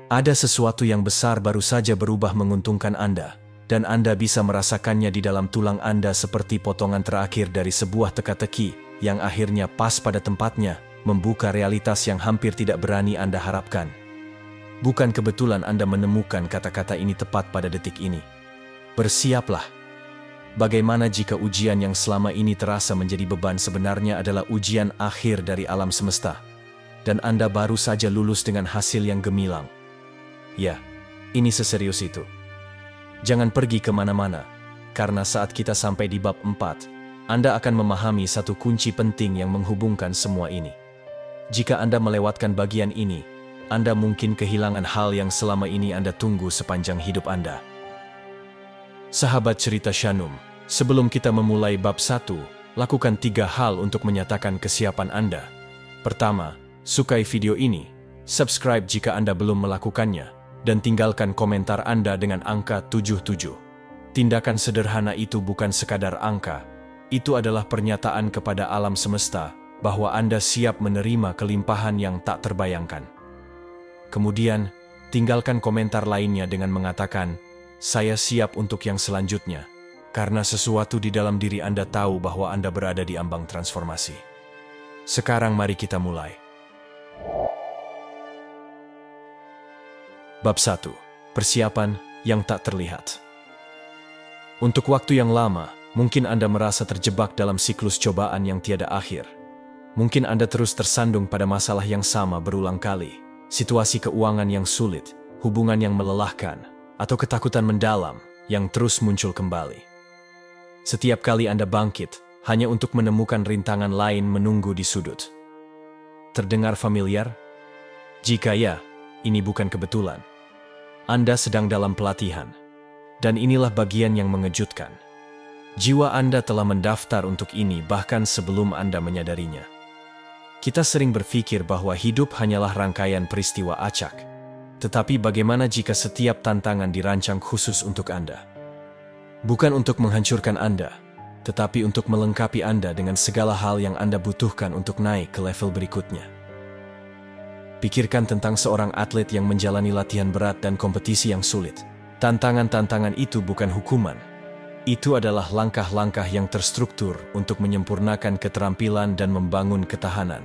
Ada sesuatu yang besar baru saja berubah menguntungkan Anda, dan Anda bisa merasakannya di dalam tulang Anda seperti potongan terakhir dari sebuah teka-teki yang akhirnya pas pada tempatnya, membuka realitas yang hampir tidak berani Anda harapkan. Bukan kebetulan Anda menemukan kata-kata ini tepat pada detik ini. Bersiaplah. Bagaimana jika ujian yang selama ini terasa menjadi beban sebenarnya adalah ujian akhir dari alam semesta, dan Anda baru saja lulus dengan hasil yang gemilang? Ya, ini seserius itu. Jangan pergi kemana-mana, karena saat kita sampai di bab 4, Anda akan memahami satu kunci penting yang menghubungkan semua ini. Jika Anda melewatkan bagian ini, Anda mungkin kehilangan hal yang selama ini Anda tunggu sepanjang hidup Anda. Sahabat cerita Shanum, sebelum kita memulai bab 1, lakukan 3 hal untuk menyatakan kesiapan Anda. Pertama, sukai video ini, subscribe jika Anda belum melakukannya, dan tinggalkan komentar Anda dengan angka 77. Tindakan sederhana itu bukan sekadar angka, itu adalah pernyataan kepada alam semesta bahwa Anda siap menerima kelimpahan yang tak terbayangkan. Kemudian, tinggalkan komentar lainnya dengan mengatakan, "Saya siap untuk yang selanjutnya," karena sesuatu di dalam diri Anda tahu bahwa Anda berada di ambang transformasi. Sekarang mari kita mulai. Bab 1. Persiapan yang tak terlihat. Untuk waktu yang lama, mungkin Anda merasa terjebak dalam siklus cobaan yang tiada akhir. Mungkin Anda terus tersandung pada masalah yang sama berulang kali, situasi keuangan yang sulit, hubungan yang melelahkan, atau ketakutan mendalam yang terus muncul kembali. Setiap kali Anda bangkit, hanya untuk menemukan rintangan lain menunggu di sudut. Terdengar familiar? Jika ya, ini bukan kebetulan. Anda sedang dalam pelatihan, dan inilah bagian yang mengejutkan. Jiwa Anda telah mendaftar untuk ini bahkan sebelum Anda menyadarinya. Kita sering berpikir bahwa hidup hanyalah rangkaian peristiwa acak. Tetapi bagaimana jika setiap tantangan dirancang khusus untuk Anda? Bukan untuk menghancurkan Anda, tetapi untuk melengkapi Anda dengan segala hal yang Anda butuhkan untuk naik ke level berikutnya. Pikirkan tentang seorang atlet yang menjalani latihan berat dan kompetisi yang sulit. Tantangan-tantangan itu bukan hukuman. Itu adalah langkah-langkah yang terstruktur untuk menyempurnakan keterampilan dan membangun ketahanan.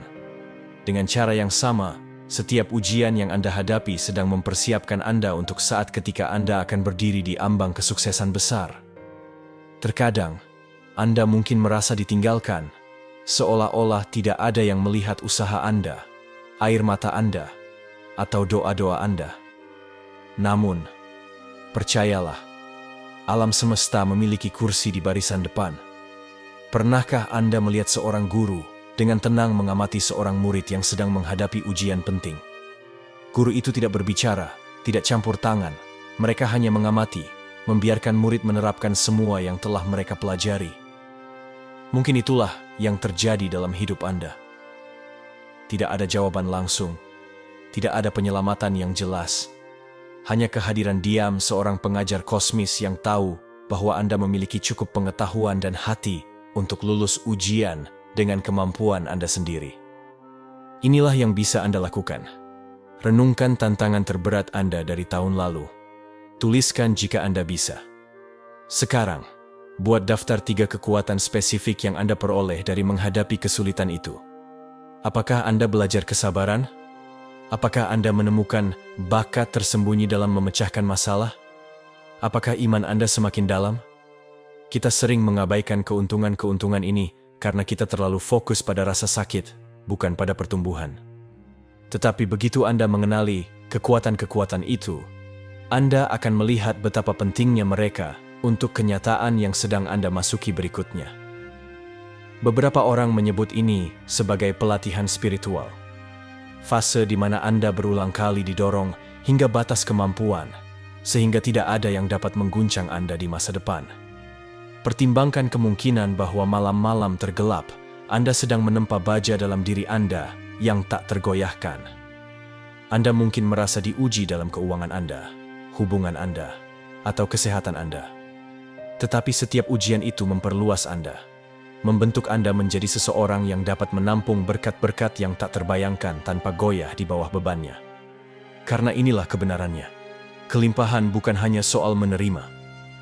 Dengan cara yang sama, setiap ujian yang Anda hadapi sedang mempersiapkan Anda untuk saat ketika Anda akan berdiri di ambang kesuksesan besar. Terkadang, Anda mungkin merasa ditinggalkan, seolah-olah tidak ada yang melihat usaha Anda, air mata Anda, atau doa-doa Anda. Namun, percayalah, alam semesta memiliki kursi di barisan depan. Pernahkah Anda melihat seorang guru dengan tenang mengamati seorang murid yang sedang menghadapi ujian penting? Guru itu tidak berbicara, tidak campur tangan. Mereka hanya mengamati, membiarkan murid menerapkan semua yang telah mereka pelajari. Mungkin itulah yang terjadi dalam hidup Anda. Tidak ada jawaban langsung, tidak ada penyelamatan yang jelas. Hanya kehadiran diam seorang pengajar kosmis yang tahu bahwa Anda memiliki cukup pengetahuan dan hati untuk lulus ujian dengan kemampuan Anda sendiri. Inilah yang bisa Anda lakukan. Renungkan tantangan terberat Anda dari tahun lalu. Tuliskan jika Anda bisa. Sekarang, buat daftar 3 kekuatan spesifik yang Anda peroleh dari menghadapi kesulitan itu. Apakah Anda belajar kesabaran? Apakah Anda menemukan bakat tersembunyi dalam memecahkan masalah? Apakah iman Anda semakin dalam? Kita sering mengabaikan keuntungan-keuntungan ini karena kita terlalu fokus pada rasa sakit, bukan pada pertumbuhan. Tetapi begitu Anda mengenali kekuatan-kekuatan itu, Anda akan melihat betapa pentingnya mereka untuk kenyataan yang sedang Anda masuki berikutnya. Beberapa orang menyebut ini sebagai pelatihan spiritual. Fase di mana Anda berulang kali didorong hingga batas kemampuan, sehingga tidak ada yang dapat mengguncang Anda di masa depan. Pertimbangkan kemungkinan bahwa malam-malam tergelap, Anda sedang menempa baja dalam diri Anda yang tak tergoyahkan. Anda mungkin merasa diuji dalam keuangan Anda, hubungan Anda, atau kesehatan Anda. Tetapi setiap ujian itu memperluas Anda, membentuk Anda menjadi seseorang yang dapat menampung berkat-berkat yang tak terbayangkan tanpa goyah di bawah bebannya. karena inilah kebenarannya. Kelimpahan bukan hanya soal menerima.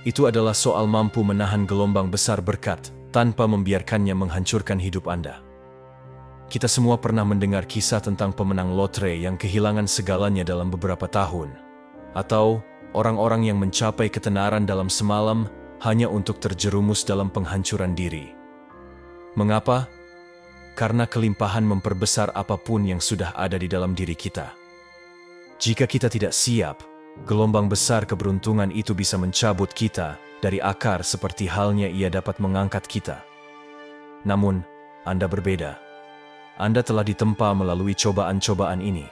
Itu adalah soal mampu menahan gelombang besar berkat tanpa membiarkannya menghancurkan hidup Anda. Kita semua pernah mendengar kisah tentang pemenang lotre yang kehilangan segalanya dalam beberapa tahun, atau orang-orang yang mencapai ketenaran dalam semalam hanya untuk terjerumus dalam penghancuran diri. Mengapa? Karena kelimpahan memperbesar apapun yang sudah ada di dalam diri kita. Jika kita tidak siap, gelombang besar keberuntungan itu bisa mencabut kita dari akar seperti halnya ia dapat mengangkat kita. Namun, Anda berbeda. Anda telah ditempa melalui cobaan-cobaan ini.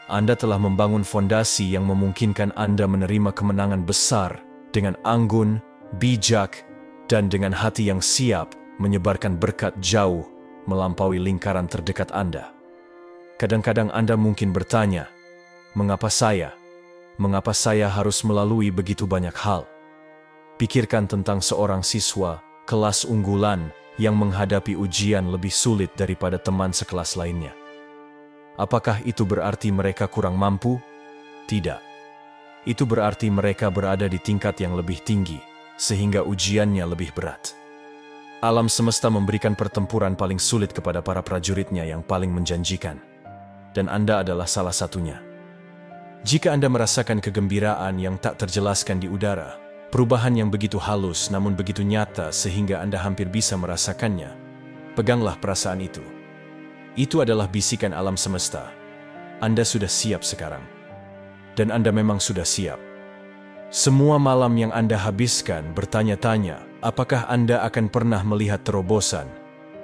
Anda telah membangun fondasi yang memungkinkan Anda menerima kemenangan besar dengan anggun, bijak, dan dengan hati yang siap menyebarkan berkat jauh melampaui lingkaran terdekat Anda. Kadang-kadang Anda mungkin bertanya, mengapa saya? Mengapa saya harus melalui begitu banyak hal? Pikirkan tentang seorang siswa kelas unggulan yang menghadapi ujian lebih sulit daripada teman sekelas lainnya. Apakah itu berarti mereka kurang mampu? Tidak. Itu berarti mereka berada di tingkat yang lebih tinggi, sehingga ujiannya lebih berat. Alam semesta memberikan pertempuran paling sulit kepada para prajuritnya yang paling menjanjikan. Dan Anda adalah salah satunya. Jika Anda merasakan kegembiraan yang tak terjelaskan di udara, perubahan yang begitu halus namun begitu nyata sehingga Anda hampir bisa merasakannya, peganglah perasaan itu. Itu adalah bisikan alam semesta. Anda sudah siap sekarang. Dan Anda memang sudah siap. Semua malam yang Anda habiskan bertanya-tanya, apakah Anda akan pernah melihat terobosan?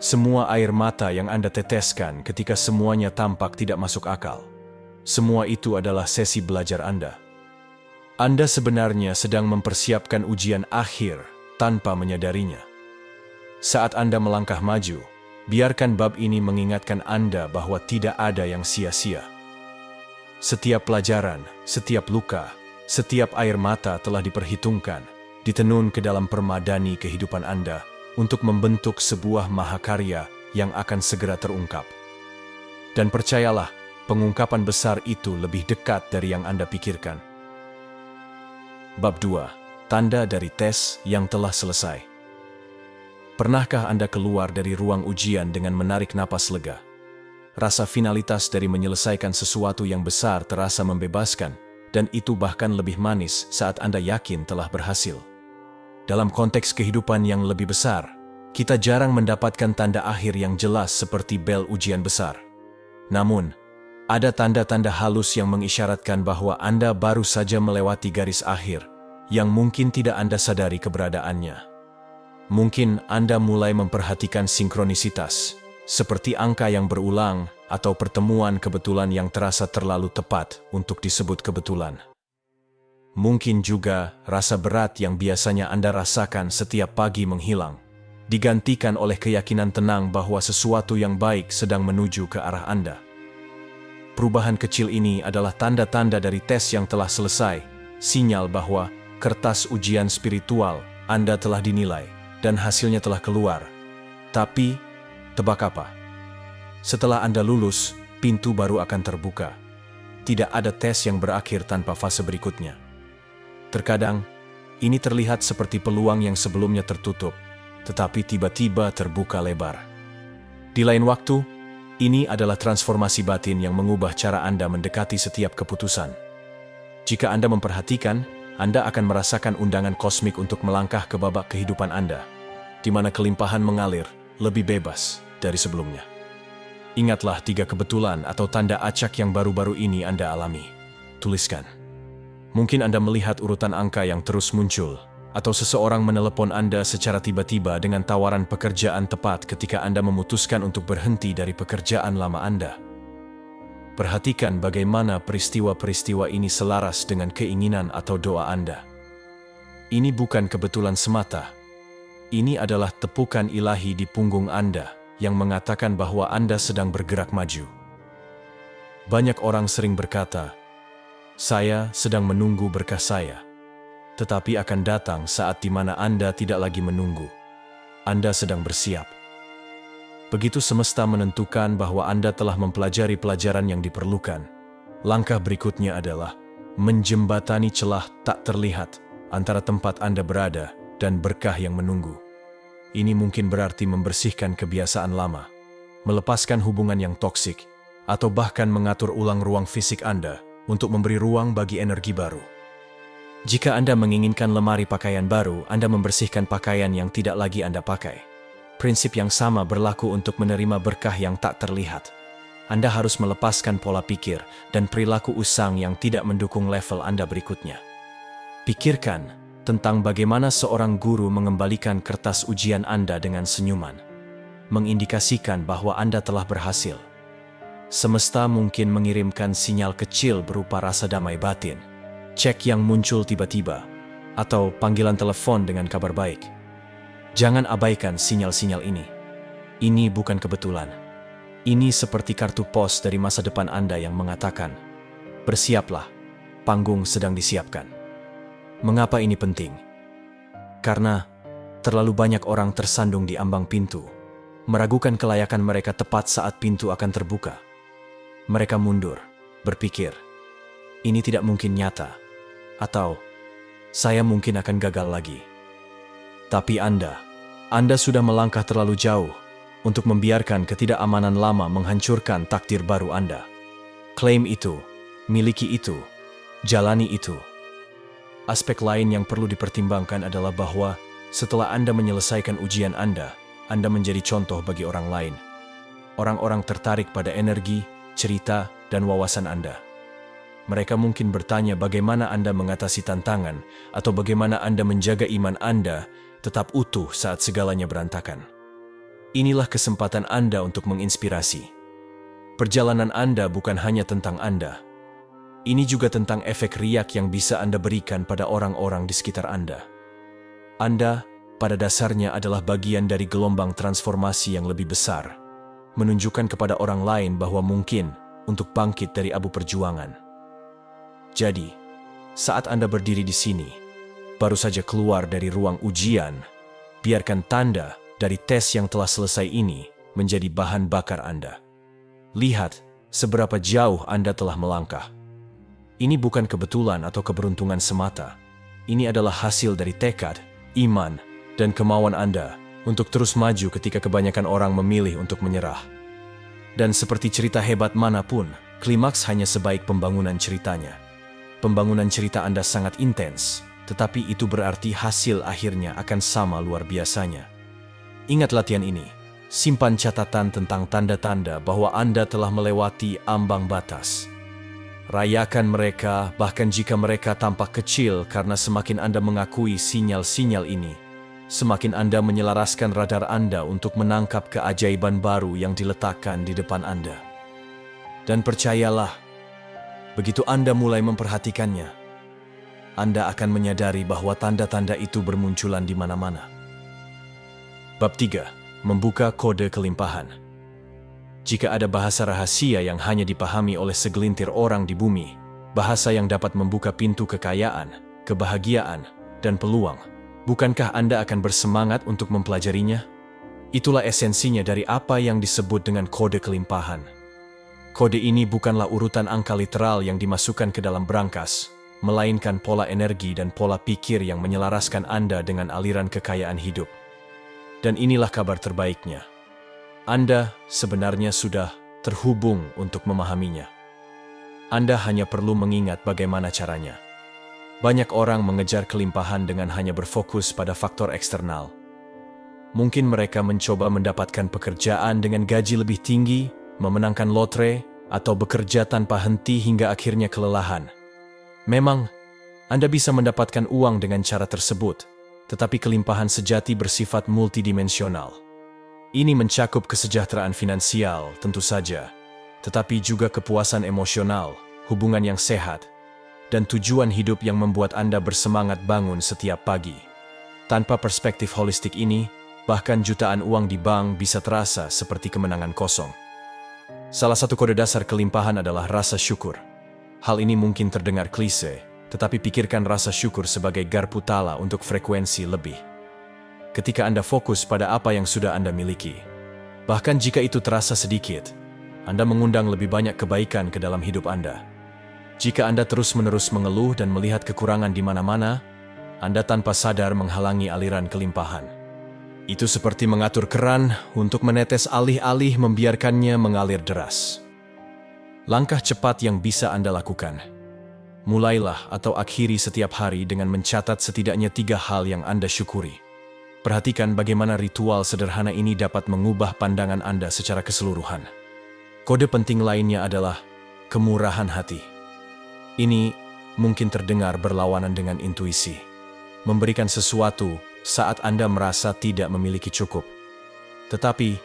Semua air mata yang Anda teteskan ketika semuanya tampak tidak masuk akal. Semua itu adalah sesi belajar Anda. Anda sebenarnya sedang mempersiapkan ujian akhir tanpa menyadarinya. Saat Anda melangkah maju, biarkan bab ini mengingatkan Anda bahwa tidak ada yang sia-sia. Setiap pelajaran, setiap luka, setiap air mata telah diperhitungkan, ditenun ke dalam permadani kehidupan Anda untuk membentuk sebuah mahakarya yang akan segera terungkap. Dan percayalah, pengungkapan besar itu lebih dekat dari yang Anda pikirkan. Bab 2. Tanda dari tes yang telah selesai. Pernahkah Anda keluar dari ruang ujian dengan menarik napas lega? Rasa finalitas dari menyelesaikan sesuatu yang besar terasa membebaskan, dan itu bahkan lebih manis saat Anda yakin telah berhasil. Dalam konteks kehidupan yang lebih besar, kita jarang mendapatkan tanda akhir yang jelas seperti bel ujian besar. Namun, ada tanda-tanda halus yang mengisyaratkan bahwa Anda baru saja melewati garis akhir, yang mungkin tidak Anda sadari keberadaannya. Mungkin Anda mulai memperhatikan sinkronisitas, seperti angka yang berulang atau pertemuan kebetulan yang terasa terlalu tepat untuk disebut kebetulan. Mungkin juga rasa berat yang biasanya Anda rasakan setiap pagi menghilang, digantikan oleh keyakinan tenang bahwa sesuatu yang baik sedang menuju ke arah Anda. Perubahan kecil ini adalah tanda-tanda dari tes yang telah selesai, sinyal bahwa kertas ujian spiritual Anda telah dinilai dan hasilnya telah keluar. Tapi, tebak apa? Setelah Anda lulus, pintu baru akan terbuka. Tidak ada tes yang berakhir tanpa fase berikutnya. Terkadang, ini terlihat seperti peluang yang sebelumnya tertutup, tetapi tiba-tiba terbuka lebar. Di lain waktu, ini adalah transformasi batin yang mengubah cara Anda mendekati setiap keputusan. Jika Anda memperhatikan, Anda akan merasakan undangan kosmik untuk melangkah ke babak kehidupan Anda, di mana kelimpahan mengalir lebih bebas dari sebelumnya. Ingatlah 3 kebetulan atau tanda acak yang baru-baru ini Anda alami. Tuliskan. Mungkin Anda melihat urutan angka yang terus muncul, atau seseorang menelepon Anda secara tiba-tiba dengan tawaran pekerjaan tepat ketika Anda memutuskan untuk berhenti dari pekerjaan lama Anda. Perhatikan bagaimana peristiwa-peristiwa ini selaras dengan keinginan atau doa Anda. Ini bukan kebetulan semata. Ini adalah tepukan ilahi di punggung Anda yang mengatakan bahwa Anda sedang bergerak maju. Banyak orang sering berkata, "Saya sedang menunggu berkah saya." Tetapi akan datang saat di mana Anda tidak lagi menunggu. Anda sedang bersiap. Begitu semesta menentukan bahwa Anda telah mempelajari pelajaran yang diperlukan, Langkah berikutnya adalah menjembatani celah tak terlihat antara tempat Anda berada dan berkah yang menunggu. Ini mungkin berarti membersihkan kebiasaan lama, melepaskan hubungan yang toksik, atau bahkan mengatur ulang ruang fisik Anda untuk memberi ruang bagi energi baru. Jika Anda menginginkan lemari pakaian baru, Anda membersihkan pakaian yang tidak lagi Anda pakai. Prinsip yang sama berlaku untuk menerima berkah yang tak terlihat. Anda harus melepaskan pola pikir dan perilaku usang yang tidak mendukung level Anda berikutnya. Pikirkan tentang bagaimana seorang guru mengembalikan kertas ujian Anda dengan senyuman, mengindikasikan bahwa Anda telah berhasil. Semesta mungkin mengirimkan sinyal kecil berupa rasa damai batin, cek yang muncul tiba-tiba, atau panggilan telepon dengan kabar baik. Jangan abaikan sinyal-sinyal ini. Ini bukan kebetulan. Ini seperti kartu pos dari masa depan Anda yang mengatakan, bersiaplah, panggung sedang disiapkan. Mengapa ini penting? Karena terlalu banyak orang tersandung di ambang pintu, meragukan kelayakan mereka tepat saat pintu akan terbuka. Mereka mundur, berpikir, ini tidak mungkin nyata, atau saya mungkin akan gagal lagi. Tapi Anda sudah melangkah terlalu jauh untuk membiarkan ketidakamanan lama menghancurkan takdir baru Anda. Klaim itu, miliki itu, jalani itu. Aspek lain yang perlu dipertimbangkan adalah bahwa setelah Anda menyelesaikan ujian Anda menjadi contoh bagi orang lain. Orang-orang tertarik pada energi, cerita, dan wawasan Anda. Mereka mungkin bertanya bagaimana Anda mengatasi tantangan atau bagaimana Anda menjaga iman Anda tetap utuh saat segalanya berantakan. Inilah kesempatan Anda untuk menginspirasi. Perjalanan Anda bukan hanya tentang Anda. Ini juga tentang efek riak yang bisa Anda berikan pada orang-orang di sekitar Anda. Anda, pada dasarnya adalah bagian dari gelombang transformasi yang lebih besar, menunjukkan kepada orang lain bahwa mungkin untuk bangkit dari abu perjuangan. Jadi, saat Anda berdiri di sini, baru saja keluar dari ruang ujian, biarkan tanda dari tes yang telah selesai ini menjadi bahan bakar Anda. Lihat seberapa jauh Anda telah melangkah. Ini bukan kebetulan atau keberuntungan semata. Ini adalah hasil dari tekad, iman, dan kemauan Anda untuk terus maju ketika kebanyakan orang memilih untuk menyerah. Dan seperti cerita hebat manapun, klimaks hanya sebaik pembangunan ceritanya. Pembangunan cerita Anda sangat intens, tetapi itu berarti hasil akhirnya akan sama luar biasanya. Ingat latihan ini, simpan catatan tentang tanda-tanda bahwa Anda telah melewati ambang batas. Rayakan mereka bahkan jika mereka tampak kecil karena semakin Anda mengakui sinyal-sinyal ini, semakin Anda menyelaraskan radar Anda untuk menangkap keajaiban baru yang diletakkan di depan Anda. Dan percayalah, begitu Anda mulai memperhatikannya, Anda akan menyadari bahwa tanda-tanda itu bermunculan di mana-mana. Bab 3. Membuka kode kelimpahan. Jika ada bahasa rahasia yang hanya dipahami oleh segelintir orang di bumi, bahasa yang dapat membuka pintu kekayaan, kebahagiaan, dan peluang, bukankah Anda akan bersemangat untuk mempelajarinya? Itulah esensinya dari apa yang disebut dengan kode kelimpahan. Kode ini bukanlah urutan angka literal yang dimasukkan ke dalam brankas, melainkan pola energi dan pola pikir yang menyelaraskan Anda dengan aliran kekayaan hidup. Dan inilah kabar terbaiknya. Anda sebenarnya sudah terhubung untuk memahaminya. Anda hanya perlu mengingat bagaimana caranya. Banyak orang mengejar kelimpahan dengan hanya berfokus pada faktor eksternal. Mungkin mereka mencoba mendapatkan pekerjaan dengan gaji lebih tinggi, memenangkan lotre, atau bekerja tanpa henti hingga akhirnya kelelahan. Memang, Anda bisa mendapatkan uang dengan cara tersebut, tetapi kelimpahan sejati bersifat multidimensional. Ini mencakup kesejahteraan finansial, tentu saja, tetapi juga kepuasan emosional, hubungan yang sehat, dan tujuan hidup yang membuat Anda bersemangat bangun setiap pagi. Tanpa perspektif holistik ini, bahkan jutaan uang di bank bisa terasa seperti kemenangan kosong. Salah satu kode dasar kelimpahan adalah rasa syukur. Hal ini mungkin terdengar klise, tetapi pikirkan rasa syukur sebagai garpu tala untuk frekuensi lebih. Ketika Anda fokus pada apa yang sudah Anda miliki, bahkan jika itu terasa sedikit, Anda mengundang lebih banyak kebaikan ke dalam hidup Anda. Jika Anda terus-menerus mengeluh dan melihat kekurangan di mana-mana, Anda tanpa sadar menghalangi aliran kelimpahan. Itu seperti mengatur keran untuk menetes alih-alih membiarkannya mengalir deras. Langkah cepat yang bisa Anda lakukan. Mulailah atau akhiri setiap hari dengan mencatat setidaknya 3 hal yang Anda syukuri. Perhatikan bagaimana ritual sederhana ini dapat mengubah pandangan Anda secara keseluruhan. Kode penting lainnya adalah kemurahan hati. Ini mungkin terdengar berlawanan dengan intuisi. Memberikan sesuatu saat Anda merasa tidak memiliki cukup. Tetapi,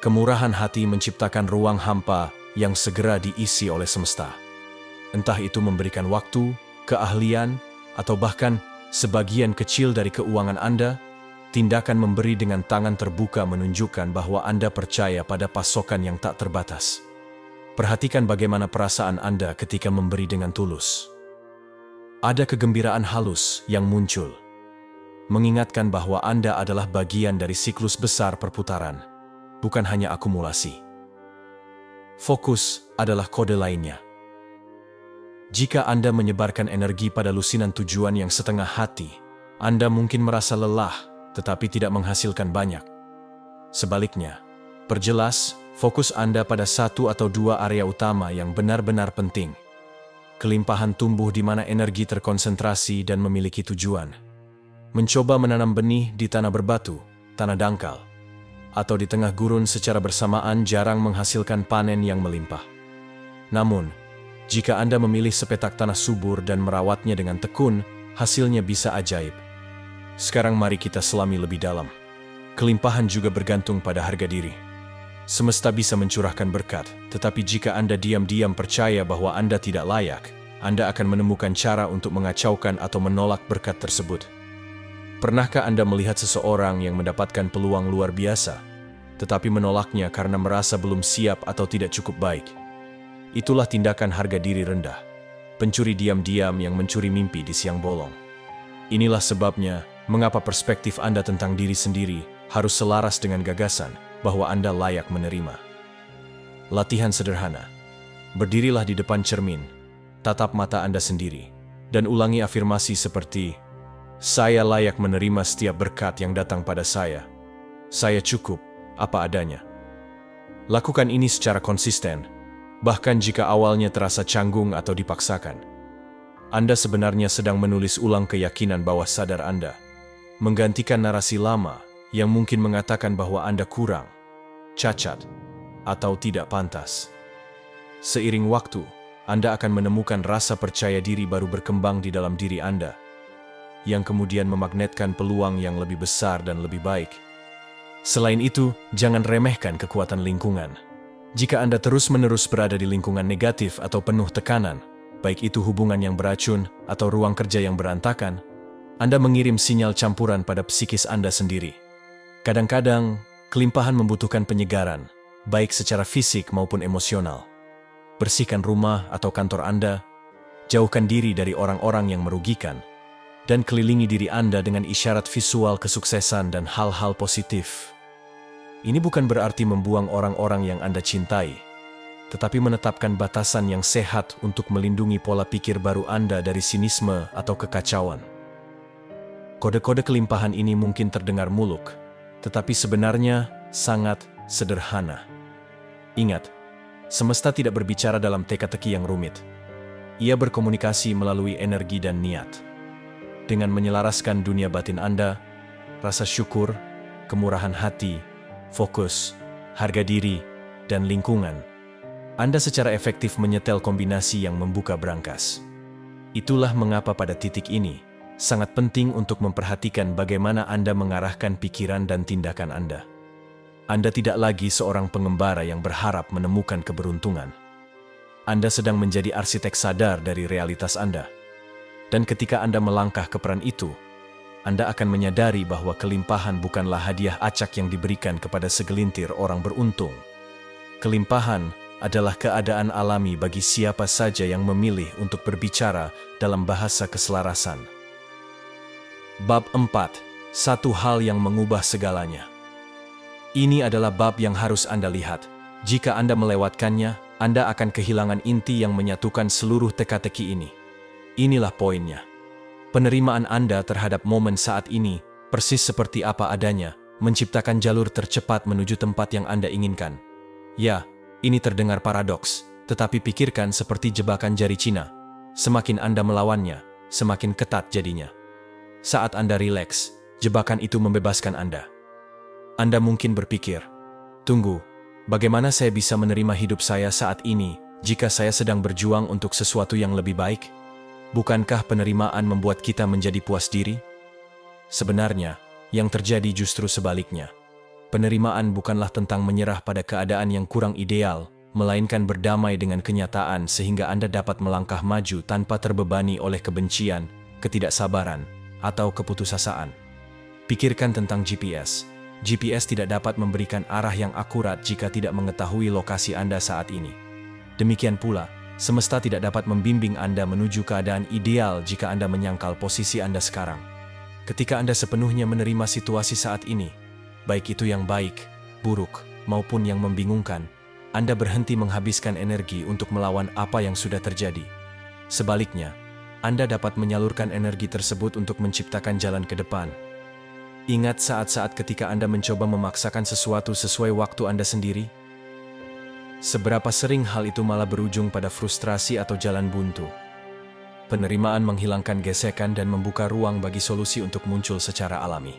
kemurahan hati menciptakan ruang hampa yang segera diisi oleh semesta. Entah itu memberikan waktu, keahlian, atau bahkan sebagian kecil dari keuangan Anda, tindakan memberi dengan tangan terbuka menunjukkan bahwa Anda percaya pada pasokan yang tak terbatas. Perhatikan bagaimana perasaan Anda ketika memberi dengan tulus. Ada kegembiraan halus yang muncul, mengingatkan bahwa Anda adalah bagian dari siklus besar perputaran, bukan hanya akumulasi. Fokus adalah kode lainnya. Jika Anda menyebarkan energi pada lusinan tujuan yang setengah hati, Anda mungkin merasa lelah, tetapi tidak menghasilkan banyak. Sebaliknya, perjelas fokus Anda pada 1 atau 2 area utama yang benar-benar penting. Kelimpahan tumbuh di mana energi terkonsentrasi dan memiliki tujuan. Mencoba menanam benih di tanah berbatu, tanah dangkal, atau di tengah gurun secara bersamaan jarang menghasilkan panen yang melimpah. Namun, jika Anda memilih sepetak tanah subur dan merawatnya dengan tekun, hasilnya bisa ajaib. Sekarang mari kita selami lebih dalam. Kelimpahan juga bergantung pada harga diri. Semesta bisa mencurahkan berkat, tetapi jika Anda diam-diam percaya bahwa Anda tidak layak, Anda akan menemukan cara untuk mengacaukan atau menolak berkat tersebut. Pernahkah Anda melihat seseorang yang mendapatkan peluang luar biasa, tetapi menolaknya karena merasa belum siap atau tidak cukup baik? Itulah tindakan harga diri rendah, pencuri diam-diam yang mencuri mimpi di siang bolong. Inilah sebabnya mengapa perspektif Anda tentang diri sendiri harus selaras dengan gagasan bahwa Anda layak menerima. Latihan sederhana. Berdirilah di depan cermin, tatap mata Anda sendiri, dan ulangi afirmasi seperti, "Saya layak menerima setiap berkat yang datang pada saya. Saya cukup, apa adanya." Lakukan ini secara konsisten, bahkan jika awalnya terasa canggung atau dipaksakan. Anda sebenarnya sedang menulis ulang keyakinan bawah sadar Anda, menggantikan narasi lama yang mungkin mengatakan bahwa Anda kurang, cacat, atau tidak pantas. Seiring waktu, Anda akan menemukan rasa percaya diri baru berkembang di dalam diri Anda, yang kemudian memagnetkan peluang yang lebih besar dan lebih baik. Selain itu, jangan remehkan kekuatan lingkungan. Jika Anda terus-menerus berada di lingkungan negatif atau penuh tekanan, baik itu hubungan yang beracun atau ruang kerja yang berantakan, Anda mengirim sinyal campuran pada psikis Anda sendiri. Kadang-kadang, kelimpahan membutuhkan penyegaran, baik secara fisik maupun emosional. Bersihkan rumah atau kantor Anda, jauhkan diri dari orang-orang yang merugikan, dan kelilingi diri Anda dengan isyarat visual kesuksesan dan hal-hal positif. Ini bukan berarti membuang orang-orang yang Anda cintai, tetapi menetapkan batasan yang sehat untuk melindungi pola pikir baru Anda dari sinisme atau kekacauan. Kode-kode kelimpahan ini mungkin terdengar muluk, tetapi sebenarnya sangat sederhana. Ingat, semesta tidak berbicara dalam teka-teki yang rumit. Ia berkomunikasi melalui energi dan niat. Dengan menyelaraskan dunia batin Anda, rasa syukur, kemurahan hati, fokus, harga diri, dan lingkungan, Anda secara efektif menyetel kombinasi yang membuka brankas. Itulah mengapa pada titik ini, sangat penting untuk memperhatikan bagaimana Anda mengarahkan pikiran dan tindakan Anda. Anda tidak lagi seorang pengembara yang berharap menemukan keberuntungan. Anda sedang menjadi arsitek sadar dari realitas Anda. Dan ketika Anda melangkah ke peran itu, Anda akan menyadari bahwa kelimpahan bukanlah hadiah acak yang diberikan kepada segelintir orang beruntung. Kelimpahan adalah keadaan alami bagi siapa saja yang memilih untuk berbicara dalam bahasa keselarasan. Bab 4. Satu hal yang mengubah segalanya. Ini adalah bab yang harus Anda lihat. Jika Anda melewatkannya, Anda akan kehilangan inti yang menyatukan seluruh teka-teki ini. Inilah poinnya. Penerimaan Anda terhadap momen saat ini, persis seperti apa adanya, menciptakan jalur tercepat menuju tempat yang Anda inginkan. Ya, ini terdengar paradoks, tetapi pikirkan seperti jebakan jari Cina. Semakin Anda melawannya, semakin ketat jadinya. Saat Anda rileks, jebakan itu membebaskan Anda. Anda mungkin berpikir, tunggu, bagaimana saya bisa menerima hidup saya saat ini jika saya sedang berjuang untuk sesuatu yang lebih baik? Bukankah penerimaan membuat kita menjadi puas diri? Sebenarnya, yang terjadi justru sebaliknya. Penerimaan bukanlah tentang menyerah pada keadaan yang kurang ideal, melainkan berdamai dengan kenyataan sehingga Anda dapat melangkah maju tanpa terbebani oleh kebencian, ketidaksabaran, atau keputusasaan. Pikirkan tentang GPS. GPS tidak dapat memberikan arah yang akurat jika tidak mengetahui lokasi Anda saat ini. Demikian pula, semesta tidak dapat membimbing Anda menuju keadaan ideal jika Anda menyangkal posisi Anda sekarang. Ketika Anda sepenuhnya menerima situasi saat ini, baik itu yang baik, buruk, maupun yang membingungkan, Anda berhenti menghabiskan energi untuk melawan apa yang sudah terjadi. Sebaliknya, Anda dapat menyalurkan energi tersebut untuk menciptakan jalan ke depan. Ingat saat-saat ketika Anda mencoba memaksakan sesuatu sesuai waktu Anda sendiri? Seberapa sering hal itu malah berujung pada frustrasi atau jalan buntu. Penerimaan menghilangkan gesekan dan membuka ruang bagi solusi untuk muncul secara alami.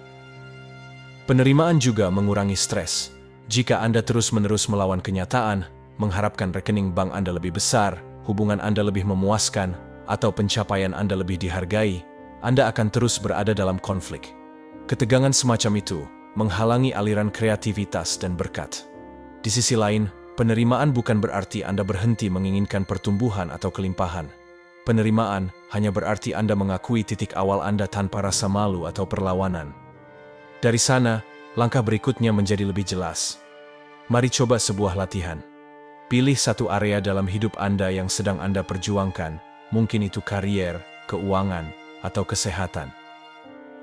Penerimaan juga mengurangi stres. Jika Anda terus-menerus melawan kenyataan, mengharapkan rekening bank Anda lebih besar, hubungan Anda lebih memuaskan, atau pencapaian Anda lebih dihargai, Anda akan terus berada dalam konflik. Ketegangan semacam itu menghalangi aliran kreativitas dan berkat. Di sisi lain, penerimaan bukan berarti Anda berhenti menginginkan pertumbuhan atau kelimpahan. Penerimaan hanya berarti Anda mengakui titik awal Anda tanpa rasa malu atau perlawanan. Dari sana, langkah berikutnya menjadi lebih jelas. Mari coba sebuah latihan. Pilih satu area dalam hidup Anda yang sedang Anda perjuangkan, mungkin itu karier, keuangan, atau kesehatan.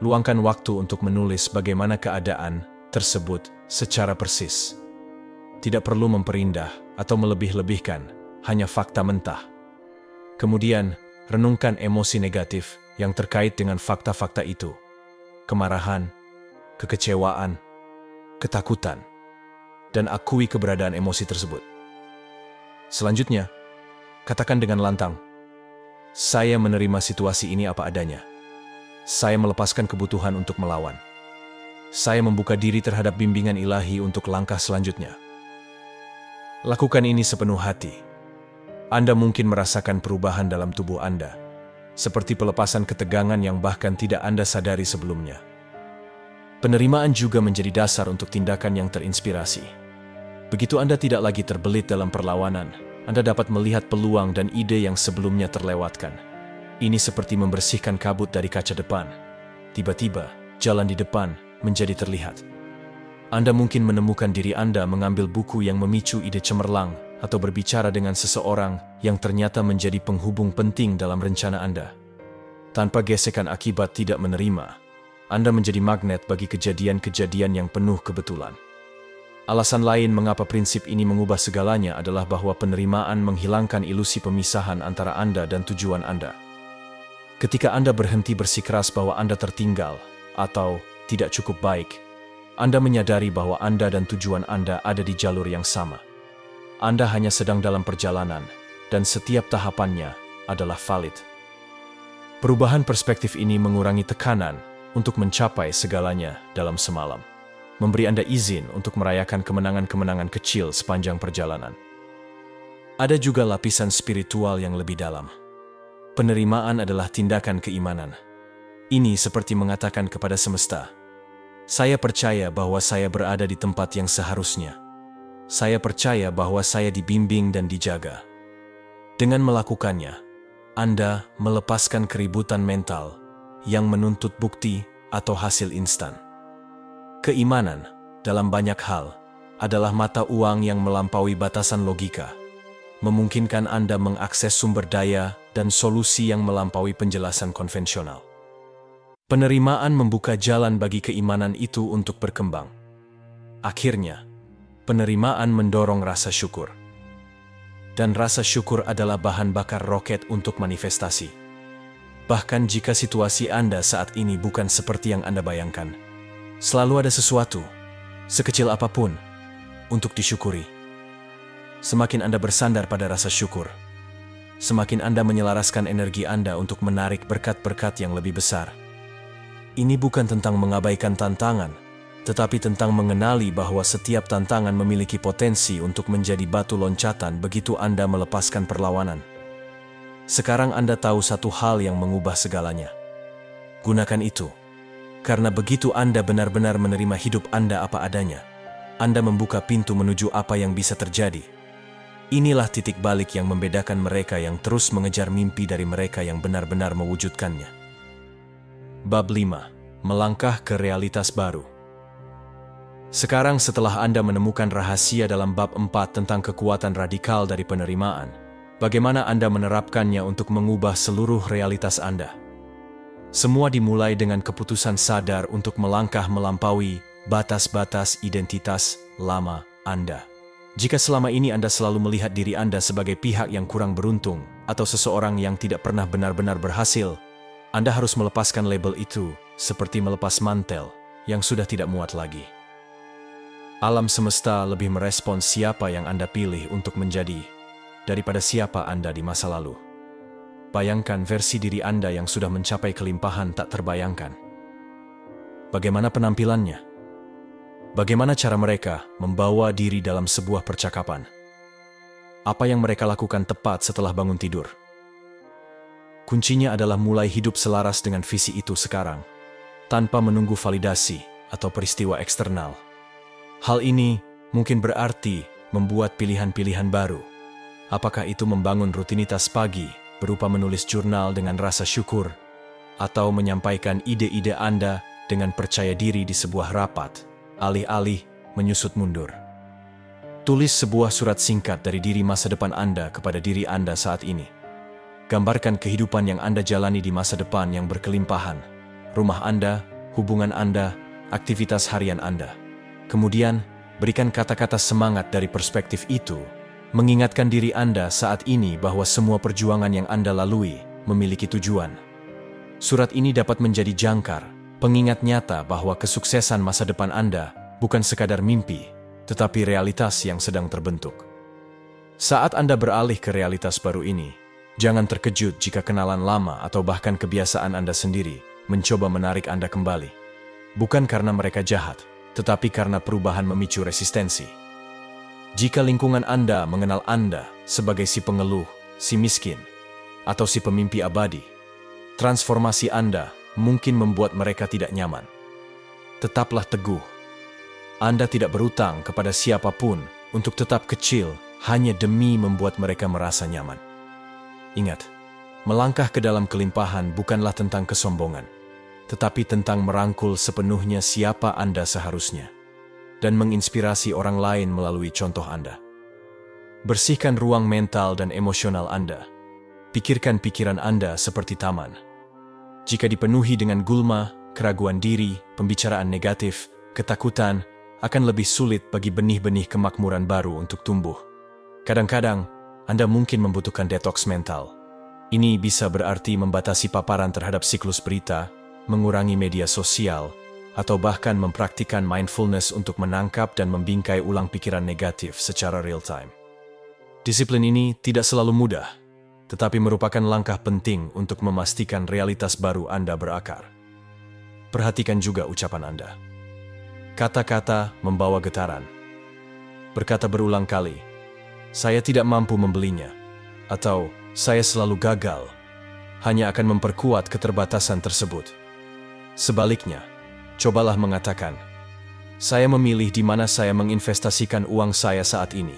Luangkan waktu untuk menulis bagaimana keadaan tersebut secara persis. Tidak perlu memperindah atau melebih-lebihkan, hanya fakta mentah. Kemudian, renungkan emosi negatif yang terkait dengan fakta-fakta itu. Kemarahan, kekecewaan, ketakutan, dan akui keberadaan emosi tersebut. Selanjutnya, katakan dengan lantang, saya menerima situasi ini apa adanya. Saya melepaskan kebutuhan untuk melawan. Saya membuka diri terhadap bimbingan ilahi untuk langkah selanjutnya. Lakukan ini sepenuh hati. Anda mungkin merasakan perubahan dalam tubuh Anda, seperti pelepasan ketegangan yang bahkan tidak Anda sadari sebelumnya. Penerimaan juga menjadi dasar untuk tindakan yang terinspirasi. Begitu Anda tidak lagi terbelit dalam perlawanan, Anda dapat melihat peluang dan ide yang sebelumnya terlewatkan. Ini seperti membersihkan kabut dari kaca depan. Tiba-tiba, jalan di depan menjadi terlihat. Anda mungkin menemukan diri Anda mengambil buku yang memicu ide cemerlang, atau berbicara dengan seseorang yang ternyata menjadi penghubung penting dalam rencana Anda. Tanpa gesekan akibat tidak menerima, Anda menjadi magnet bagi kejadian-kejadian yang penuh kebetulan. Alasan lain mengapa prinsip ini mengubah segalanya adalah bahwa penerimaan menghilangkan ilusi pemisahan antara Anda dan tujuan Anda. Ketika Anda berhenti bersikeras bahwa Anda tertinggal atau tidak cukup baik, Anda menyadari bahwa Anda dan tujuan Anda ada di jalur yang sama. Anda hanya sedang dalam perjalanan, dan setiap tahapannya adalah valid. Perubahan perspektif ini mengurangi tekanan untuk mencapai segalanya dalam semalam, memberi Anda izin untuk merayakan kemenangan-kemenangan kecil sepanjang perjalanan. Ada juga lapisan spiritual yang lebih dalam. Penerimaan adalah tindakan keimanan. Ini seperti mengatakan kepada semesta, saya percaya bahwa saya berada di tempat yang seharusnya. Saya percaya bahwa saya dibimbing dan dijaga. Dengan melakukannya, Anda melepaskan keributan mental yang menuntut bukti atau hasil instan. Keimanan, dalam banyak hal, adalah mata uang yang melampaui batasan logika, memungkinkan Anda mengakses sumber daya dan solusi yang melampaui penjelasan konvensional. Penerimaan membuka jalan bagi keimanan itu untuk berkembang. Akhirnya, penerimaan mendorong rasa syukur. dan rasa syukur adalah bahan bakar roket untuk manifestasi. Bahkan jika situasi Anda saat ini bukan seperti yang Anda bayangkan, selalu ada sesuatu, sekecil apapun, untuk disyukuri. Semakin Anda bersandar pada rasa syukur, semakin Anda menyelaraskan energi Anda untuk menarik berkat-berkat yang lebih besar. Ini bukan tentang mengabaikan tantangan, tetapi tentang mengenali bahwa setiap tantangan memiliki potensi untuk menjadi batu loncatan begitu Anda melepaskan perlawanan. Sekarang Anda tahu satu hal yang mengubah segalanya. Gunakan itu, karena begitu Anda benar-benar menerima hidup Anda apa adanya, Anda membuka pintu menuju apa yang bisa terjadi. Inilah titik balik yang membedakan mereka yang terus mengejar mimpi dari mereka yang benar-benar mewujudkannya. Bab 5. Melangkah ke realitas baru. Sekarang setelah Anda menemukan rahasia dalam bab 4 tentang kekuatan radikal dari penerimaan, bagaimana Anda menerapkannya untuk mengubah seluruh realitas Anda? Semua dimulai dengan keputusan sadar untuk melangkah melampaui batas-batas identitas lama Anda. Jika selama ini Anda selalu melihat diri Anda sebagai pihak yang kurang beruntung atau seseorang yang tidak pernah benar-benar berhasil, Anda harus melepaskan label itu seperti melepas mantel yang sudah tidak muat lagi. Alam semesta lebih merespons siapa yang Anda pilih untuk menjadi daripada siapa Anda di masa lalu. Bayangkan versi diri Anda yang sudah mencapai kelimpahan tak terbayangkan. Bagaimana penampilannya? Bagaimana cara mereka membawa diri dalam sebuah percakapan? Apa yang mereka lakukan tepat setelah bangun tidur? Kuncinya adalah mulai hidup selaras dengan visi itu sekarang, tanpa menunggu validasi atau peristiwa eksternal. Hal ini mungkin berarti membuat pilihan-pilihan baru. Apakah itu membangun rutinitas pagi berupa menulis jurnal dengan rasa syukur, atau menyampaikan ide-ide Anda dengan percaya diri di sebuah rapat, alih-alih menyusut mundur. Tulis sebuah surat singkat dari diri masa depan Anda kepada diri Anda saat ini. Gambarkan kehidupan yang Anda jalani di masa depan yang berkelimpahan, rumah Anda, hubungan Anda, aktivitas harian Anda. Kemudian, berikan kata-kata semangat dari perspektif itu, mengingatkan diri Anda saat ini bahwa semua perjuangan yang Anda lalui memiliki tujuan. Surat ini dapat menjadi jangkar, pengingat nyata bahwa kesuksesan masa depan Anda bukan sekadar mimpi, tetapi realitas yang sedang terbentuk. Saat Anda beralih ke realitas baru ini, jangan terkejut jika kenalan lama atau bahkan kebiasaan Anda sendiri mencoba menarik Anda kembali. Bukan karena mereka jahat, tetapi karena perubahan memicu resistensi. Jika lingkungan Anda mengenal Anda sebagai si pengeluh, si miskin, atau si pemimpi abadi, transformasi Anda mungkin membuat mereka tidak nyaman. Tetaplah teguh. Anda tidak berutang kepada siapapun untuk tetap kecil hanya demi membuat mereka merasa nyaman. Ingat, melangkah ke dalam kelimpahan bukanlah tentang kesombongan, tetapi tentang merangkul sepenuhnya siapa Anda seharusnya, dan menginspirasi orang lain melalui contoh Anda. Bersihkan ruang mental dan emosional Anda. Pikirkan pikiran Anda seperti taman. Jika dipenuhi dengan gulma, keraguan diri, pembicaraan negatif, ketakutan, akan lebih sulit bagi benih-benih kemakmuran baru untuk tumbuh. Kadang-kadang, Anda mungkin membutuhkan detoks mental. Ini bisa berarti membatasi paparan terhadap siklus berita, mengurangi media sosial, atau bahkan mempraktikkan mindfulness untuk menangkap dan membingkai ulang pikiran negatif secara real-time. Disiplin ini tidak selalu mudah, tetapi merupakan langkah penting untuk memastikan realitas baru Anda berakar. Perhatikan juga ucapan Anda. Kata-kata membawa getaran. Berkata berulang kali, "Saya tidak mampu membelinya," atau "Saya selalu gagal," hanya akan memperkuat keterbatasan tersebut. Sebaliknya, cobalah mengatakan, "Saya memilih di mana saya menginvestasikan uang saya saat ini,"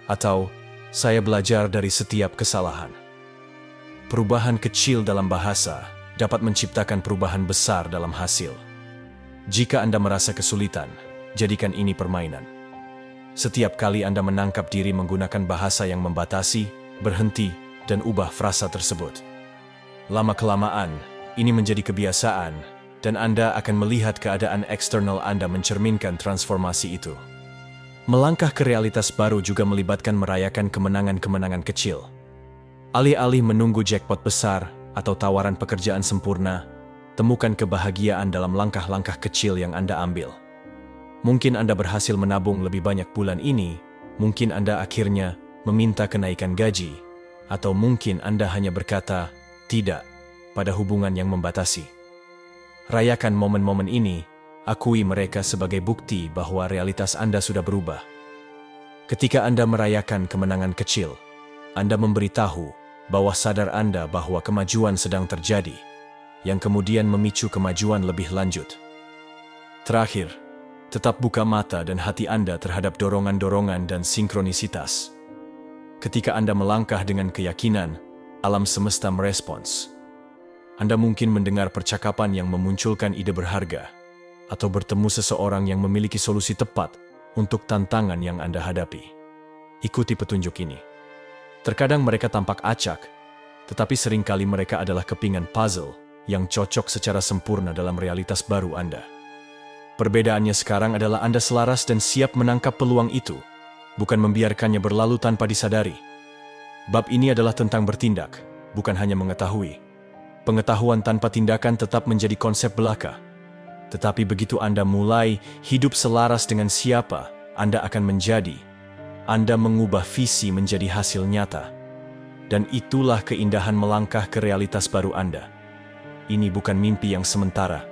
atau "Saya belajar dari setiap kesalahan." Perubahan kecil dalam bahasa dapat menciptakan perubahan besar dalam hasil. Jika Anda merasa kesulitan, jadikan ini permainan. Setiap kali Anda menangkap diri menggunakan bahasa yang membatasi, berhenti, dan ubah frasa tersebut. Lama-kelamaan, ini menjadi kebiasaan, dan Anda akan melihat keadaan eksternal Anda mencerminkan transformasi itu. Melangkah ke realitas baru juga melibatkan merayakan kemenangan-kemenangan kecil. Alih-alih menunggu jackpot besar atau tawaran pekerjaan sempurna, temukan kebahagiaan dalam langkah-langkah kecil yang Anda ambil. Mungkin Anda berhasil menabung lebih banyak bulan ini, mungkin Anda akhirnya meminta kenaikan gaji, atau mungkin Anda hanya berkata tidak pada hubungan yang membatasi. Rayakan momen-momen ini, akui mereka sebagai bukti bahwa realitas Anda sudah berubah. Ketika Anda merayakan kemenangan kecil, Anda memberitahu bawah sadar Anda bahwa kemajuan sedang terjadi, yang kemudian memicu kemajuan lebih lanjut. Terakhir, tetap buka mata dan hati Anda terhadap dorongan-dorongan dan sinkronisitas. Ketika Anda melangkah dengan keyakinan, alam semesta merespons. Anda mungkin mendengar percakapan yang memunculkan ide berharga, atau bertemu seseorang yang memiliki solusi tepat untuk tantangan yang Anda hadapi. Ikuti petunjuk ini. Terkadang mereka tampak acak, tetapi seringkali mereka adalah kepingan puzzle yang cocok secara sempurna dalam realitas baru Anda. Perbedaannya sekarang adalah Anda selaras dan siap menangkap peluang itu, bukan membiarkannya berlalu tanpa disadari. Bab ini adalah tentang bertindak, bukan hanya mengetahui. Pengetahuan tanpa tindakan tetap menjadi konsep belaka. Tetapi begitu Anda mulai hidup selaras dengan siapa Anda akan menjadi, Anda mengubah visi menjadi hasil nyata. Dan itulah keindahan melangkah ke realitas baru Anda. Ini bukan mimpi yang sementara.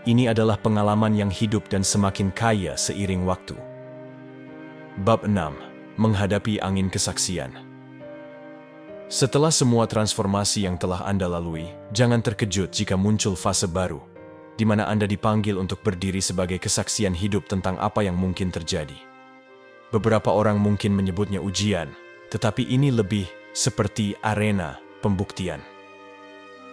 Ini adalah pengalaman yang hidup dan semakin kaya seiring waktu. Bab 6. Menghadapi angin kesaksian. Setelah semua transformasi yang telah Anda lalui, jangan terkejut jika muncul fase baru, di mana Anda dipanggil untuk berdiri sebagai kesaksian hidup tentang apa yang mungkin terjadi. Beberapa orang mungkin menyebutnya ujian, tetapi ini lebih seperti arena pembuktian.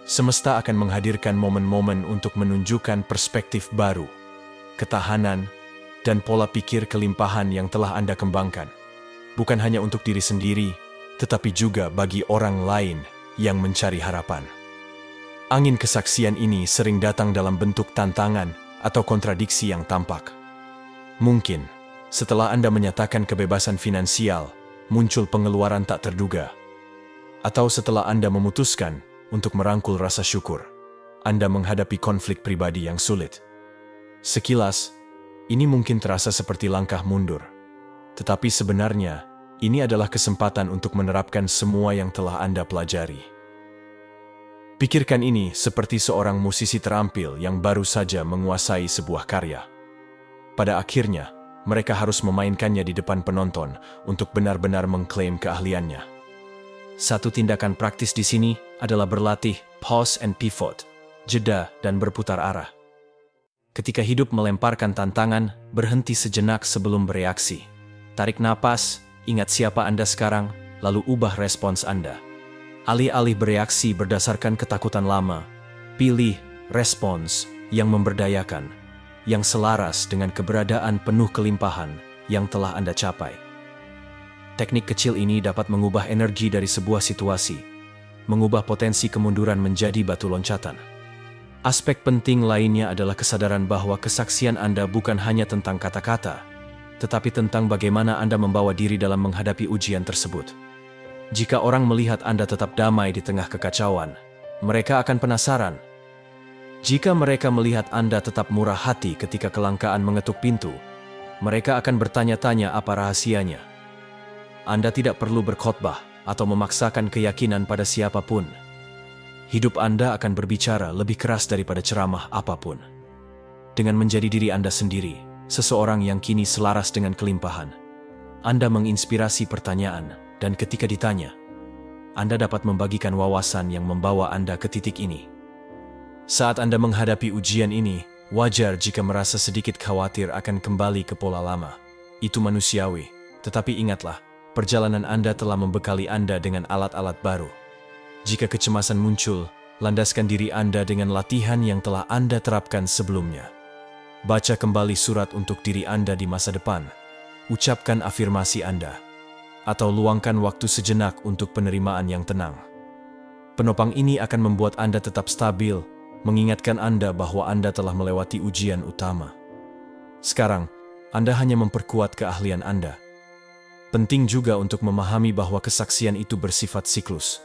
Semesta akan menghadirkan momen-momen untuk menunjukkan perspektif baru, ketahanan, dan pola pikir kelimpahan yang telah Anda kembangkan. Bukan hanya untuk diri sendiri, tetapi juga bagi orang lain yang mencari harapan. Angin kesaksian ini sering datang dalam bentuk tantangan atau kontradiksi yang tampak. Mungkin, setelah Anda menyatakan kebebasan finansial, muncul pengeluaran tak terduga. Atau setelah Anda memutuskan untuk merangkul rasa syukur, Anda menghadapi konflik pribadi yang sulit. Sekilas, ini mungkin terasa seperti langkah mundur. Tetapi sebenarnya, ini adalah kesempatan untuk menerapkan semua yang telah Anda pelajari. Pikirkan ini seperti seorang musisi terampil yang baru saja menguasai sebuah karya. Pada akhirnya, mereka harus memainkannya di depan penonton untuk benar-benar mengklaim keahliannya. Satu tindakan praktis di sini adalah berlatih pause and pivot, jeda dan berputar arah. Ketika hidup melemparkan tantangan, berhenti sejenak sebelum bereaksi. Tarik napas, ingat siapa Anda sekarang, lalu ubah respons Anda. Alih-alih bereaksi berdasarkan ketakutan lama, pilih respons yang memberdayakan, yang selaras dengan keberadaan penuh kelimpahan yang telah Anda capai. Teknik kecil ini dapat mengubah energi dari sebuah situasi, mengubah potensi kemunduran menjadi batu loncatan. Aspek penting lainnya adalah kesadaran bahwa kesaksian Anda bukan hanya tentang kata-kata, tetapi tentang bagaimana Anda membawa diri dalam menghadapi ujian tersebut. Jika orang melihat Anda tetap damai di tengah kekacauan, mereka akan penasaran. Jika mereka melihat Anda tetap murah hati ketika kelangkaan mengetuk pintu, mereka akan bertanya-tanya apa rahasianya. Anda tidak perlu berkhotbah atau memaksakan keyakinan pada siapapun. Hidup Anda akan berbicara lebih keras daripada ceramah apapun. Dengan menjadi diri Anda sendiri, seseorang yang kini selaras dengan kelimpahan, Anda menginspirasi pertanyaan, dan ketika ditanya, Anda dapat membagikan wawasan yang membawa Anda ke titik ini. Saat Anda menghadapi ujian ini, wajar jika merasa sedikit khawatir akan kembali ke pola lama. Itu manusiawi, tetapi ingatlah, perjalanan Anda telah membekali Anda dengan alat-alat baru. Jika kecemasan muncul, landaskan diri Anda dengan latihan yang telah Anda terapkan sebelumnya. Baca kembali surat untuk diri Anda di masa depan. Ucapkan afirmasi Anda. Atau luangkan waktu sejenak untuk penerimaan yang tenang. Penopang ini akan membuat Anda tetap stabil, mengingatkan Anda bahwa Anda telah melewati ujian utama. Sekarang, Anda hanya memperkuat keahlian Anda. Penting juga untuk memahami bahwa kesaksian itu bersifat siklus.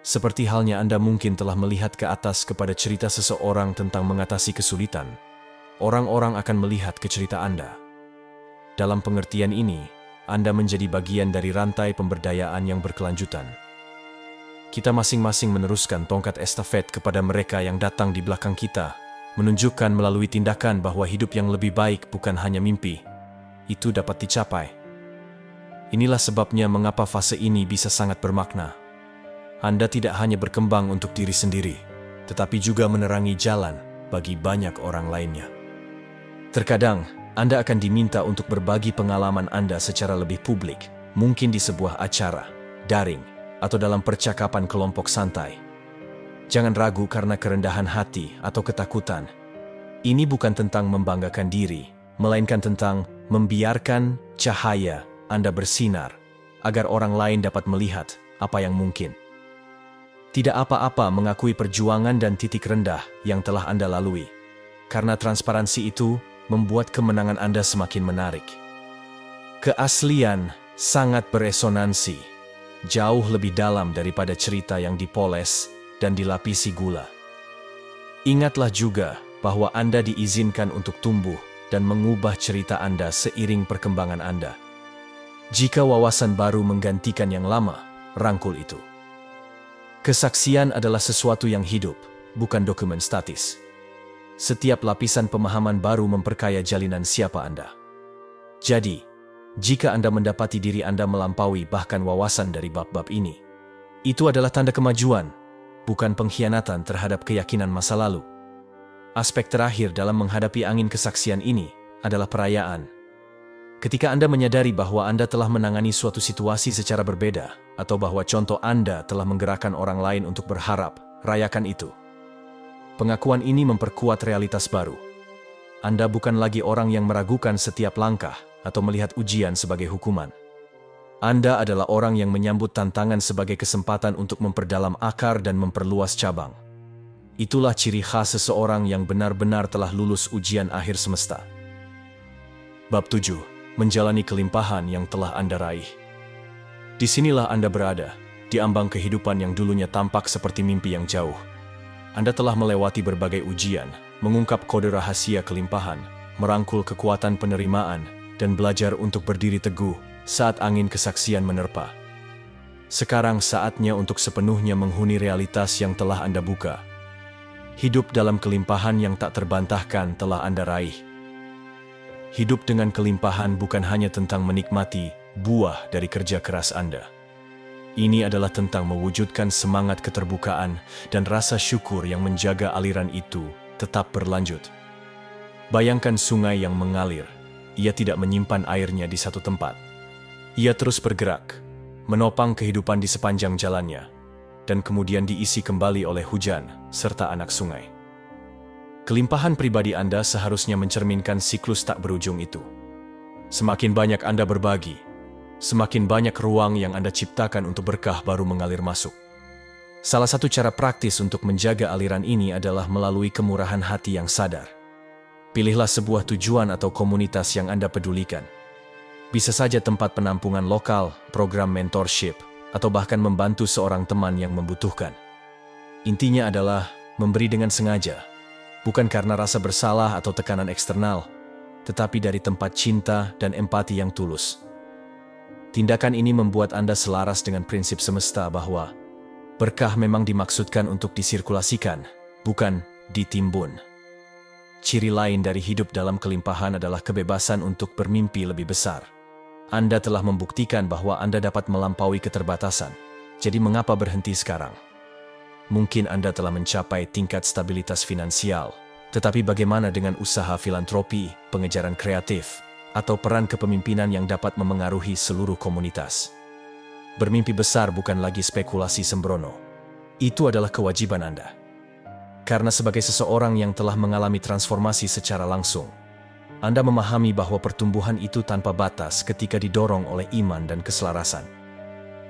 Seperti halnya Anda mungkin telah melihat ke atas kepada cerita seseorang tentang mengatasi kesulitan. Orang-orang akan melihat ke cerita Anda. Dalam pengertian ini, Anda menjadi bagian dari rantai pemberdayaan yang berkelanjutan. Kita masing-masing meneruskan tongkat estafet kepada mereka yang datang di belakang kita, menunjukkan melalui tindakan bahwa hidup yang lebih baik bukan hanya mimpi. Itu dapat dicapai. Inilah sebabnya mengapa fase ini bisa sangat bermakna. Anda tidak hanya berkembang untuk diri sendiri, tetapi juga menerangi jalan bagi banyak orang lainnya. Terkadang, Anda akan diminta untuk berbagi pengalaman Anda secara lebih publik, mungkin di sebuah acara, daring, atau dalam percakapan kelompok santai. Jangan ragu karena kerendahan hati atau ketakutan. Ini bukan tentang membanggakan diri, melainkan tentang membiarkan cahaya Anda bersinar, agar orang lain dapat melihat apa yang mungkin. Tidak apa-apa mengakui perjuangan dan titik rendah yang telah Anda lalui, karena transparansi itu membuat kemenangan Anda semakin menarik. Keaslian sangat beresonansi, jauh lebih dalam daripada cerita yang dipoles dan dilapisi gula. Ingatlah juga bahwa Anda diizinkan untuk tumbuh dan mengubah cerita Anda seiring perkembangan Anda. Jika wawasan baru menggantikan yang lama, rangkul itu. Kesaksian adalah sesuatu yang hidup, bukan dokumen statis. Setiap lapisan pemahaman baru memperkaya jalinan siapa Anda. Jadi, jika Anda mendapati diri Anda melampaui bahkan wawasan dari bab-bab ini, itu adalah tanda kemajuan, bukan pengkhianatan terhadap keyakinan masa lalu. Aspek terakhir dalam menghadapi angin kesaksian ini adalah perayaan. Ketika Anda menyadari bahwa Anda telah menangani suatu situasi secara berbeda, atau bahwa contoh Anda telah menggerakkan orang lain untuk berharap, rayakan itu. Pengakuan ini memperkuat realitas baru. Anda bukan lagi orang yang meragukan setiap langkah atau melihat ujian sebagai hukuman. Anda adalah orang yang menyambut tantangan sebagai kesempatan untuk memperdalam akar dan memperluas cabang. Itulah ciri khas seseorang yang benar-benar telah lulus ujian akhir semesta. Bab 7. Menjalani kelimpahan yang telah Anda raih. Disinilah Anda berada, di ambang kehidupan yang dulunya tampak seperti mimpi yang jauh. Anda telah melewati berbagai ujian, mengungkap kode rahasia kelimpahan, merangkul kekuatan penerimaan, dan belajar untuk berdiri teguh saat angin kesaksian menerpa. Sekarang saatnya untuk sepenuhnya menghuni realitas yang telah Anda buka. Hidup dalam kelimpahan yang tak terbantahkan telah Anda raih. Hidup dengan kelimpahan bukan hanya tentang menikmati buah dari kerja keras Anda. Ini adalah tentang mewujudkan semangat keterbukaan dan rasa syukur yang menjaga aliran itu tetap berlanjut. Bayangkan sungai yang mengalir. Ia tidak menyimpan airnya di satu tempat. Ia terus bergerak, menopang kehidupan di sepanjang jalannya, dan kemudian diisi kembali oleh hujan serta anak sungai. Kelimpahan pribadi Anda seharusnya mencerminkan siklus tak berujung itu. Semakin banyak Anda berbagi, semakin banyak ruang yang Anda ciptakan untuk berkah baru mengalir masuk. Salah satu cara praktis untuk menjaga aliran ini adalah melalui kemurahan hati yang sadar. Pilihlah sebuah tujuan atau komunitas yang Anda pedulikan. Bisa saja tempat penampungan lokal, program mentorship, atau bahkan membantu seorang teman yang membutuhkan. Intinya adalah memberi dengan sengaja, bukan karena rasa bersalah atau tekanan eksternal, tetapi dari tempat cinta dan empati yang tulus. Tindakan ini membuat Anda selaras dengan prinsip semesta bahwa berkah memang dimaksudkan untuk disirkulasikan, bukan ditimbun. Ciri lain dari hidup dalam kelimpahan adalah kebebasan untuk bermimpi lebih besar. Anda telah membuktikan bahwa Anda dapat melampaui keterbatasan. Jadi mengapa berhenti sekarang? Mungkin Anda telah mencapai tingkat stabilitas finansial, tetapi bagaimana dengan usaha filantropi, pengejaran kreatif, atau peran kepemimpinan yang dapat memengaruhi seluruh komunitas? Bermimpi besar bukan lagi spekulasi sembrono. Itu adalah kewajiban Anda. Karena sebagai seseorang yang telah mengalami transformasi secara langsung, Anda memahami bahwa pertumbuhan itu tanpa batas ketika didorong oleh iman dan keselarasan.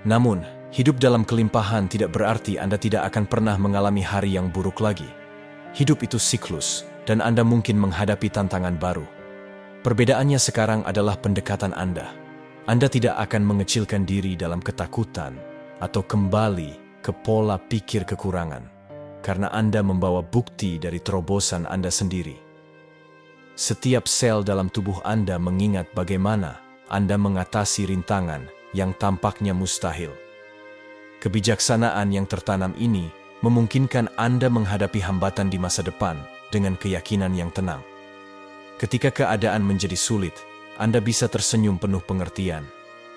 Namun, hidup dalam kelimpahan tidak berarti Anda tidak akan pernah mengalami hari yang buruk lagi. Hidup itu siklus, dan Anda mungkin menghadapi tantangan baru. Perbedaannya sekarang adalah pendekatan Anda. Anda tidak akan mengecilkan diri dalam ketakutan atau kembali ke pola pikir kekurangan, karena Anda membawa bukti dari terobosan Anda sendiri. Setiap sel dalam tubuh Anda mengingat bagaimana Anda mengatasi rintangan yang tampaknya mustahil. Kebijaksanaan yang tertanam ini memungkinkan Anda menghadapi hambatan di masa depan dengan keyakinan yang tenang. Ketika keadaan menjadi sulit, Anda bisa tersenyum penuh pengertian,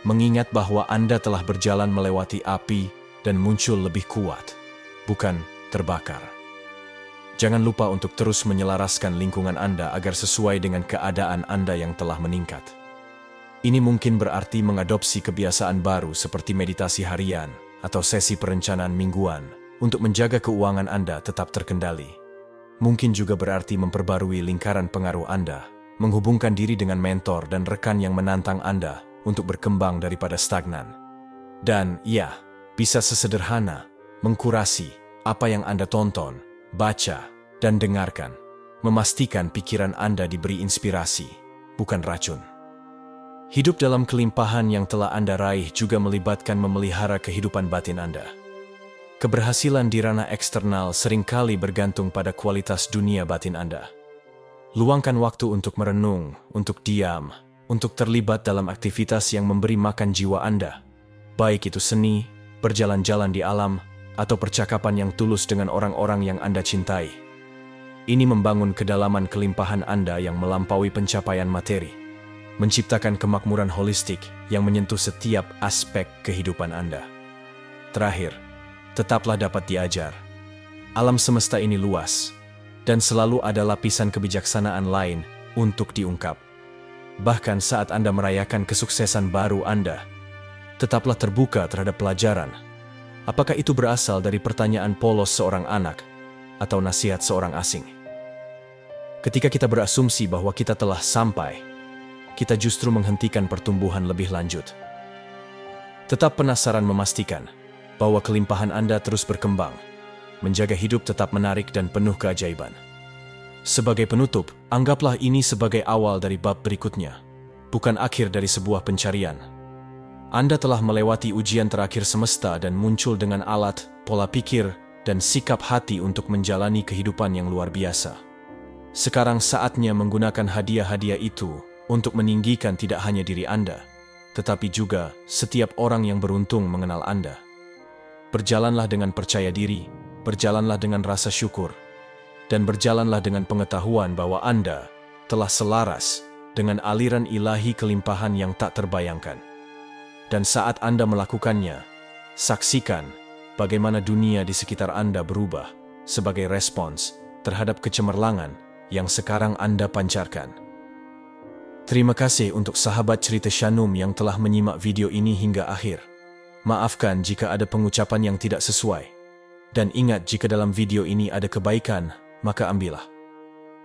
mengingat bahwa Anda telah berjalan melewati api dan muncul lebih kuat, bukan terbakar. Jangan lupa untuk terus menyelaraskan lingkungan Anda agar sesuai dengan keadaan Anda yang telah meningkat. Ini mungkin berarti mengadopsi kebiasaan baru seperti meditasi harian atau sesi perencanaan mingguan untuk menjaga keuangan Anda tetap terkendali. Mungkin juga berarti memperbarui lingkaran pengaruh Anda, menghubungkan diri dengan mentor dan rekan yang menantang Anda untuk berkembang daripada stagnan. Dan ya, bisa sesederhana mengkurasi apa yang Anda tonton, baca, dan dengarkan, memastikan pikiran Anda diberi inspirasi, bukan racun. Hidup dalam kelimpahan yang telah Anda raih juga melibatkan memelihara kehidupan batin Anda. Keberhasilan di ranah eksternal seringkali bergantung pada kualitas dunia batin Anda. Luangkan waktu untuk merenung, untuk diam, untuk terlibat dalam aktivitas yang memberi makan jiwa Anda, baik itu seni, berjalan-jalan di alam, atau percakapan yang tulus dengan orang-orang yang Anda cintai. Ini membangun kedalaman kelimpahan Anda yang melampaui pencapaian materi, menciptakan kemakmuran holistik yang menyentuh setiap aspek kehidupan Anda. Terakhir, tetaplah dapat diajar. Alam semesta ini luas, dan selalu ada lapisan kebijaksanaan lain untuk diungkap. Bahkan saat Anda merayakan kesuksesan baru Anda, tetaplah terbuka terhadap pelajaran. Apakah itu berasal dari pertanyaan polos seorang anak atau nasihat seorang asing? Ketika kita berasumsi bahwa kita telah sampai, kita justru menghentikan pertumbuhan lebih lanjut. Tetap penasaran memastikan bahwa kelimpahan Anda terus berkembang, menjaga hidup tetap menarik dan penuh keajaiban. Sebagai penutup, anggaplah ini sebagai awal dari bab berikutnya, bukan akhir dari sebuah pencarian. Anda telah melewati ujian terakhir semesta dan muncul dengan alat, pola pikir, dan sikap hati untuk menjalani kehidupan yang luar biasa. Sekarang saatnya menggunakan hadiah-hadiah itu untuk meninggikan tidak hanya diri Anda, tetapi juga setiap orang yang beruntung mengenal Anda. Berjalanlah dengan percaya diri, berjalanlah dengan rasa syukur, dan berjalanlah dengan pengetahuan bahwa Anda telah selaras dengan aliran ilahi kelimpahan yang tak terbayangkan. Dan saat Anda melakukannya, saksikan bagaimana dunia di sekitar Anda berubah sebagai respons terhadap kecemerlangan yang sekarang Anda pancarkan. Terima kasih untuk sahabat cerita Shanum yang telah menyimak video ini hingga akhir. Maafkan jika ada pengucapan yang tidak sesuai. Dan ingat, jika dalam video ini ada kebaikan, maka ambillah.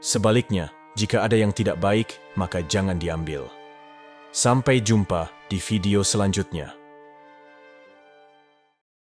Sebaliknya, jika ada yang tidak baik, maka jangan diambil. Sampai jumpa di video selanjutnya.